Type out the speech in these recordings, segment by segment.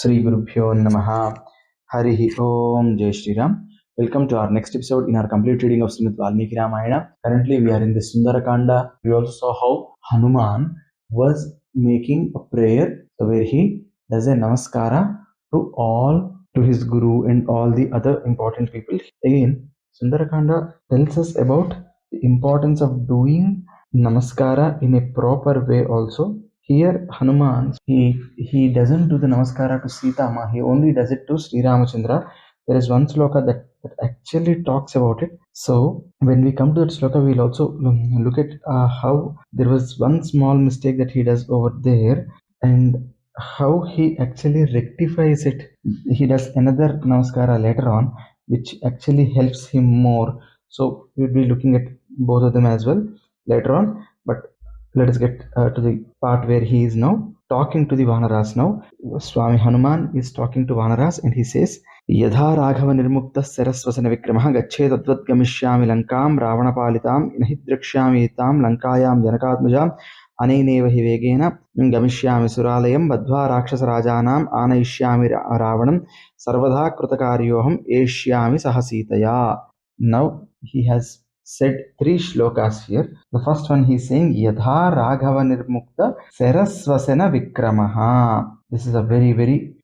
Sri Gurubhyo Namaha. Harihi Om. Jai Shri Ram. Welcome to our next episode in our complete reading of Srimad Valmiki Ramayana. Currently, we are in the Sundara Kanda. We also saw how Hanuman was making a prayer where he does a namaskara to his guru and all the other important people. Again, Sundara Kanda tells us about the importance of doing namaskara in a proper way also. Here, Hanuman, he doesn't do the namaskara to Sita Ma, he only does it to Sri Ramachandra. There is one sloka that actually talks about it. So, when we come to that sloka, we'll also look at how there was one small mistake that he does over there and how he actually rectifies it. He does another namaskara later on, which actually helps him more. So, we'll be looking at both of them as well later on. But let us get to the part where he is now talking to the Vanaras now. Swami Hanuman is talking to Vanaras and he says, yathaa Raaghava nirmuktah swasana vikramah gacche tadvat gamishyami lankam ravana palitam nahi drakshyami tam lankayam janakatmajam anainev hi vegena gamishyami suralayam badhva rakshasa rajanam anayishyami ravanam sarvadha krutakaryoham eshyami sahasitaya. Now he has said three shlokas here. The first one he's saying yathaa Raaghava nirmukta sarasvasena vikramaha. This is a very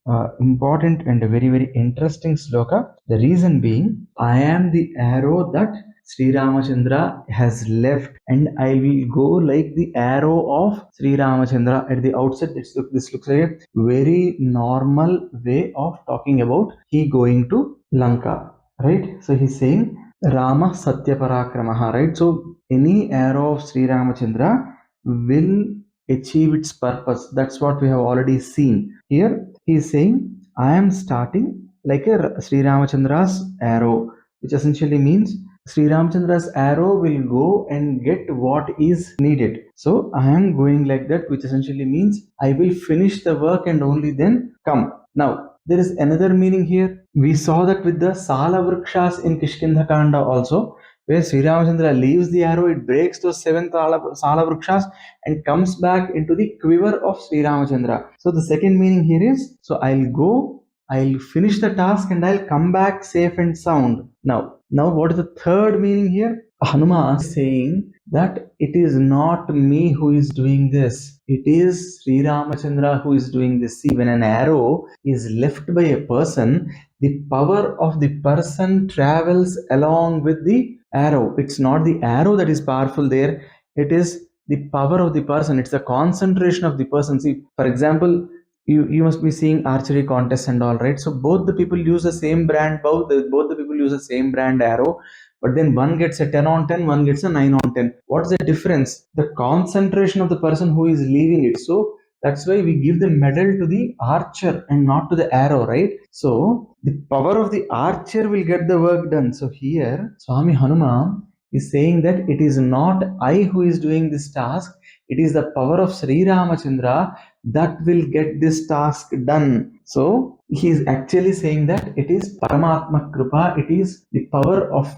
important and a very interesting sloka. The reason being, I am the arrow that Sri Ramachandra has left and I will go like the arrow of Sri Ramachandra. At the outset, this looks like a very normal way of talking about he going to Lanka, right? So he's saying Rama Satya Parakramaha, right? So any arrow of Sri Ramachandra will achieve its purpose. That's what we have already seen. Here he is saying, I am starting like a Sri Ramachandra's arrow, which essentially means Sri Ramachandra's arrow will go and get what is needed. So I am going like that, which essentially means I will finish the work and only then come. Now, there is another meaning here. We saw that with the Sala Vrikshas in Kishkindha Kanda also, where Sri Ramachandra leaves the arrow, it breaks those 7 Sala Vrikshas and comes back into the quiver of Sri Ramachandra. So the second meaning here is, so I'll go, I'll finish the task and I'll come back safe and sound. Now what is the third meaning here? Hanuma is saying that it is not me who is doing this. It is Sri Ramachandra who is doing this. See, when an arrow is left by a person, the power of the person travels along with the arrow. It's not the arrow that is powerful there. It is the power of the person. It's the concentration of the person. See, for example, you must be seeing archery contests and all, right? So both the people use the same brand bow, both the people use the same brand arrow, but then one gets a 10 on 10, one gets a 9 on 10. What's the difference? The concentration of the person who is leaving it. So that's why we give the medal to the archer and not to the arrow, right? So the power of the archer will get the work done. So here Swami Hanuma is saying that it is not I who is doing this task, it is the power of Sri Ramachandra that will get this task done. So he is actually saying that it is Paramatma Kripa, it is the power of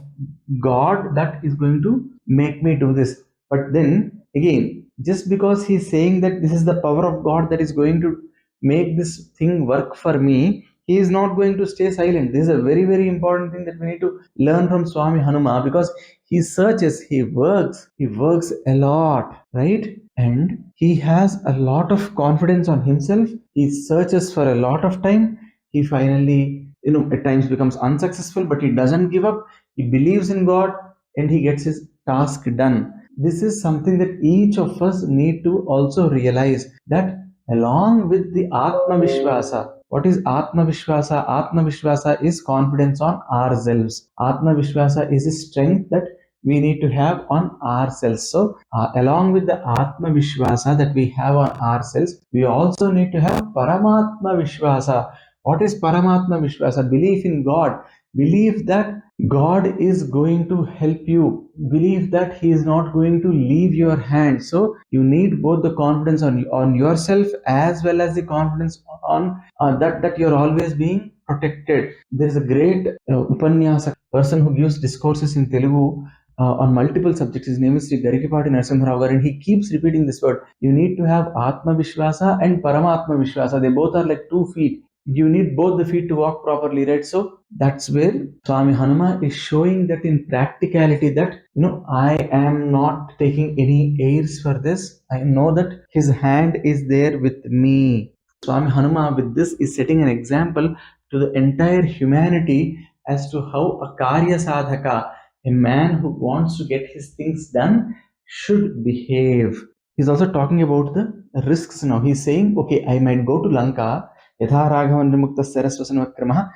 God that is going to make me do this. But then again, just because he is saying that this is the power of God that is going to make this thing work for me, he is not going to stay silent. This is a very important thing that we need to learn from Swami Hanuma, because he searches, he works a lot, right? And he has a lot of confidence on himself. He searches for a lot of time. He finally, at times becomes unsuccessful, but he doesn't give up. He believes in God and he gets his task done. This is something that each of us need to also realize, that along with the Atma Vishwasa. What is Atma Vishwasa? Atma Vishwasa is confidence on ourselves. Atma Vishwasa is a strength that we need to have on ourselves. So along with the Atma Vishwasa that we have on ourselves, we also need to have Paramatma Vishwasa. What is Paramatma Vishwasa? Belief in God. Believe that God is going to help you. Believe that He is not going to leave your hand. So you need both the confidence on yourself as well as the confidence on that you're always being protected. There is a great Upanyasa person who gives discourses in Telugu on multiple subjects. His name is Sri Garikipati Narasimharao, and he keeps repeating this word. You need to have Atma Vishwasa and Paramatma Vishwasa. They both are like 2 feet. you need both the feet to walk properly, right? So that's where Swami Hanuma is showing that in practicality that, I am not taking any airs for this. I know that his hand is there with me. Swami Hanuma with this is setting an example to the entire humanity as to how a Karya Sadhaka, a man who wants to get his things done, should behave. He's also talking about the risks now. He's saying, okay, I might go to Lanka, yathaa Raaghava nirmuktah swasana vikramah,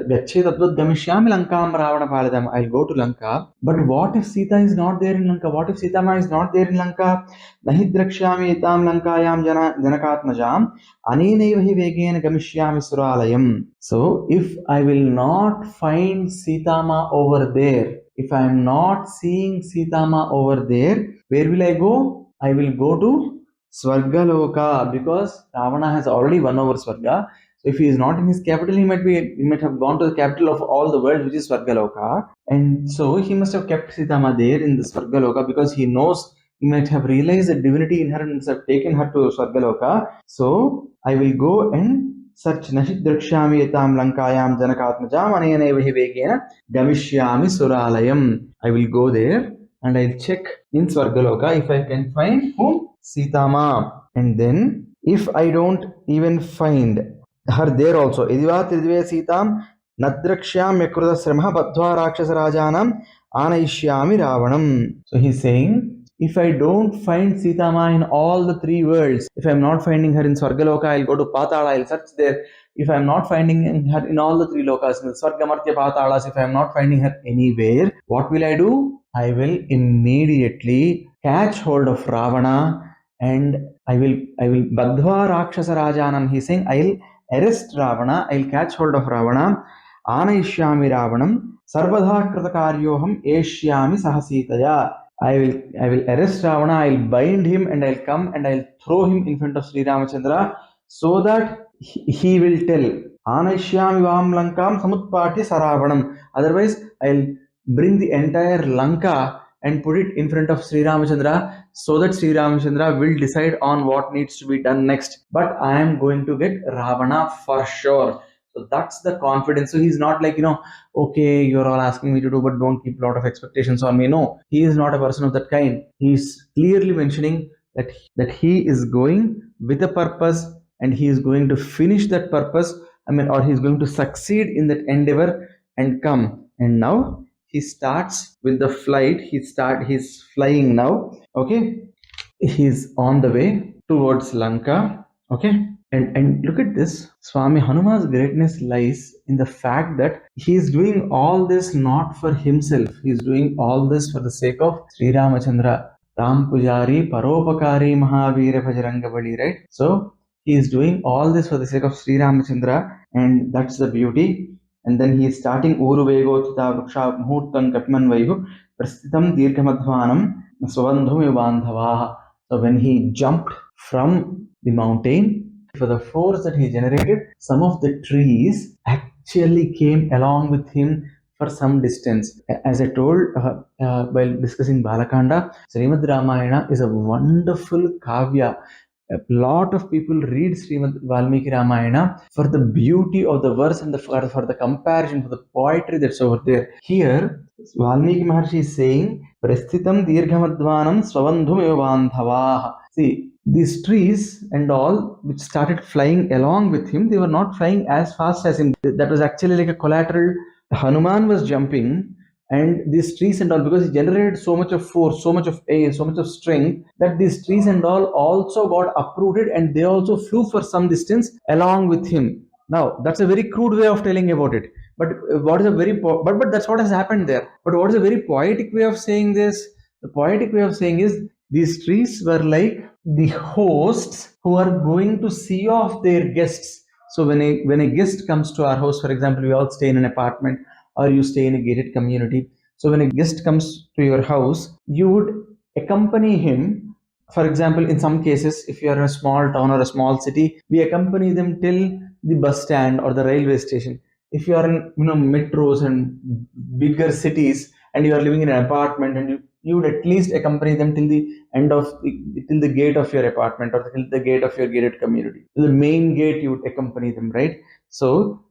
gacche tadvad gamishyami Lankam Ravana paladam. I'll go to Lanka. But what if Sita is not there in Lanka? What if Sitama is not there in Lanka? Nahi drakshyami etam Lankayam janakatmajam anenaiva hi vegena gamishyami suralayam. So if I will not find Sitama over there, if I am not seeing Sitama over there, where will I go? I will go to Svargaloka, because Ravana has already won over Svarga. So if he is not in his capital, he might have gone to the capital of all the world, which is Svargaloka. And so he must have kept Sitama there in the Svargaloka, because he knows, he might have realized the divinity in her and have taken her to Svargaloka. So I will go and search Nashit Drakshami Yatam Lankayam Janakatmajam Anenaiva hi vegena Gamishyami Suralayam. I will go there and I'll check in Svargaloka if I can find whom? Sitama. And then if I don't even find her there also, Idiva Tridve Sitam Nadrakshyam Yakruda Sramha Badhva Rakshasa Rajanam Anaishyami Ravanam. So he's saying, if I don't find Sitama in all the three worlds, if I'm not finding her in Svargaloka, I'll go to Patala, I'll search there. If I'm not finding her in all the three lokas, in the Svargamartya Patalas, if I'm not finding her anywhere, what will I do? I will immediately catch hold of Ravana and I will Badhva Rakshasa Rajanam. He's saying, I'll arrest Ravana, I'll catch hold of Ravana, Anaishyami Ravanam, Sarvadha Kritakaryoham Eshyami Sahasitaya. I will arrest Ravana, I'll bind him and I'll come and I'll throw him in front of Sri Ramachandra so that he will tell Anaishyami Vam Lankam Samutpati Saravanam. Otherwise, I'll bring the entire Lanka and put it in front of Sri Ramachandra so that Sri Ramachandra will decide on what needs to be done next. But I am going to get Ravana for sure. So that's the confidence. So he's not like, okay, you're all asking me to do, but don't keep a lot of expectations on me. No, he is not a person of that kind. He's clearly mentioning that he is going with a purpose and he is going to finish that purpose. Or he's going to succeed in that endeavor and come. And now he starts with the flight. He's flying now. Okay. He's on the way towards Lanka. Okay. And look at this. Swami Hanuma's greatness lies in the fact that he is doing all this not for himself. He is doing all this for the sake of Sri Ramachandra. Ram Pujari, Paropakari, Mahavira Bajrangavali, right? So he is doing all this for the sake of Sri Ramachandra, and that's the beauty. And then he is starting Uruvego Tita Vriksha Muhurtam Katman Vaivu Prasthitam Dirghamadhvanam Swandhum Yubandhavaha. So when he jumped from the mountain, for the force that he generated, some of the trees actually came along with him for some distance. As I told while discussing Balakanda, Srimad Ramayana is a wonderful kavya. A lot of people read Srimad Valmiki Ramayana for the beauty of the verse and for the comparison, for the poetry that's over there. Here, Valmiki Maharshi is saying, Prasthitam Dirghamadvanam Swavandhum Evandhavaha. See, these trees and all which started flying along with him, they were not flying as fast as him. That was actually like a collateral. Hanuman was jumping and these trees and all, because he generated so much of force, so much of air, so much of strength, that these trees and all also got uprooted and they also flew for some distance along with him. Now, that's a very crude way of telling about it. But what is a very but that's what has happened there. But what is a very poetic way of saying this? The poetic way of saying is, these trees were like the hosts who are going to see off their guests. So when a guest comes to our house, for example, we all stay in an apartment or you stay in a gated community. So when a guest comes to your house, you would accompany him. For example, in some cases, if you are in a small town or a small city, we accompany them till the bus stand or the railway station. If you are in metros and bigger cities and you are living in an apartment and you would at least accompany them till the end of till the gate of your apartment or till the gate of your gated community. Till the main gate, you would accompany them, right? So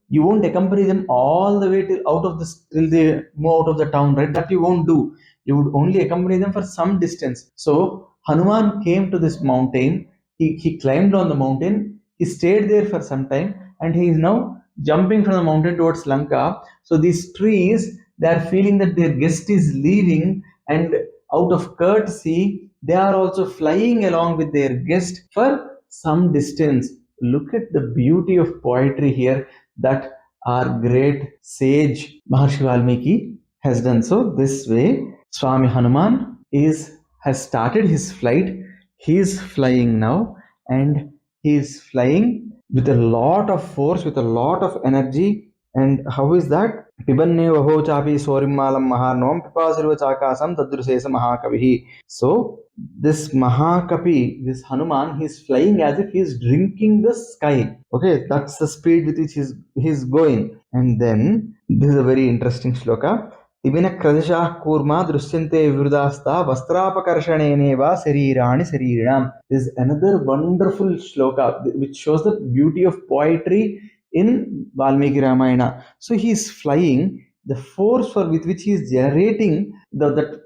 you won't accompany them all the way till out of this till they move out of the town, right? That you won't do. You would only accompany them for some distance. So Hanuman came to this mountain. He climbed on the mountain. He stayed there for some time, and he is now jumping from the mountain towards Lanka. So these trees, they are feeling that their guest is leaving, and out of courtesy, they are also flying along with their guest for some distance. Look at the beauty of poetry here that our great sage Maharshi Valmiki has done. So this way, Swami Hanuman has started his flight. He is flying now, and he is flying with a lot of force, with a lot of energy. And how is that? Pibanne vaho chapi sorimmalam maharnom pipasirva chakasam tadrusesa mahakavihi. So this Mahakapi, this Hanuman, he's flying as if he's drinking the sky. Okay, that's the speed with which he's going. And then this is a very interesting shloka. Ibina kradishah kurma drishyante vivrudasta vastrapakarshane sarirani saririnam. This is another wonderful shloka which shows the beauty of poetry in Valmiki Ramayana. So he is flying, the force with which he is generating the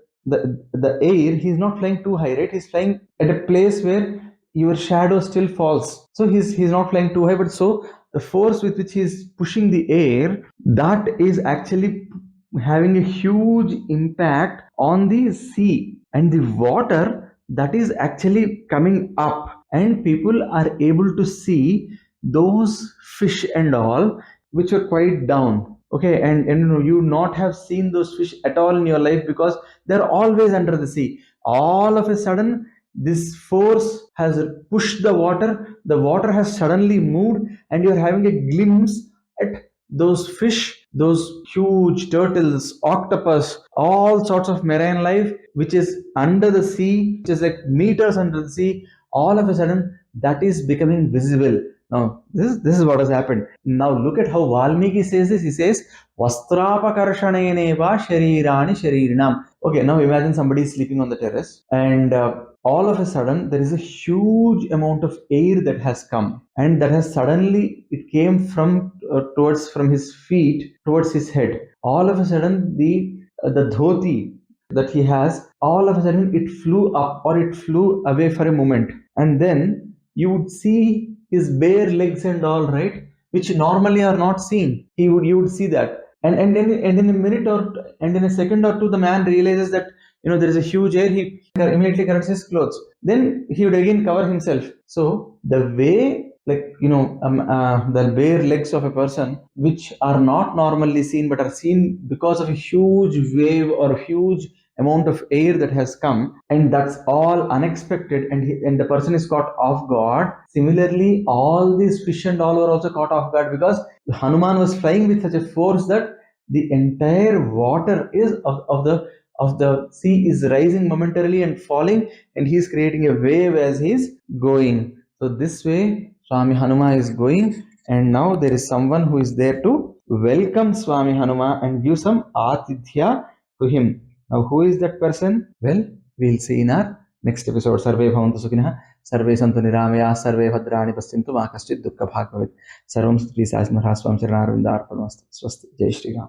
air, he is not flying too high, right? He's flying at a place where your shadow still falls. So he's not flying too high, but so the force with which he's pushing the air, that is actually having a huge impact on the sea, and the water that is actually coming up, and people are able to see those fish and all which are quite down. Okay, and you not have seen those fish at all in your life because they're always under the sea. All of a sudden, this force has pushed the water has suddenly moved, and you're having a glimpse at those fish, those huge turtles, octopus, all sorts of marine life which is under the sea, which is like meters under the sea. All of a sudden, that is becoming visible. Now, this is what has happened. Now, look at how Valmiki says this. He says, Vastrapakarshaneneva sharirani sharirinam. Okay, now imagine somebody is sleeping on the terrace, and all of a sudden there is a huge amount of air that has come, and that has suddenly it came from from his feet towards his head. All of a sudden, the dhoti that he has, all of a sudden it flew up or it flew away for a moment, and then you would see his bare legs and all, right, which normally are not seen. You would see that, and in a minute or and in a second or two, the man realizes that there is a huge air. He immediately corrects his clothes. Then he would again cover himself. So the way, like the bare legs of a person, which are not normally seen but are seen because of a huge wave or a huge amount of air that has come, and that's all unexpected, and the person is caught off guard. Similarly, all these fish and all were also caught off guard because Hanuman was flying with such a force that the entire water is of the sea is rising momentarily and falling, and he is creating a wave as he is going. So this way Swami Hanuma is going, and now there is someone who is there to welcome Swami Hanuma and give some atithya to him. Now, who is that person? Well, we'll see in our next episode. Sarve bhavantu sukhinah, sarve santu niramaya, sarve bhadrani paschyantu ma kaschid dukkha bhag bhavet. Sarvam Sri Sai Maharaj Swam Charanarvinda Arpanamastu. Swasti. Jai Shri Ram.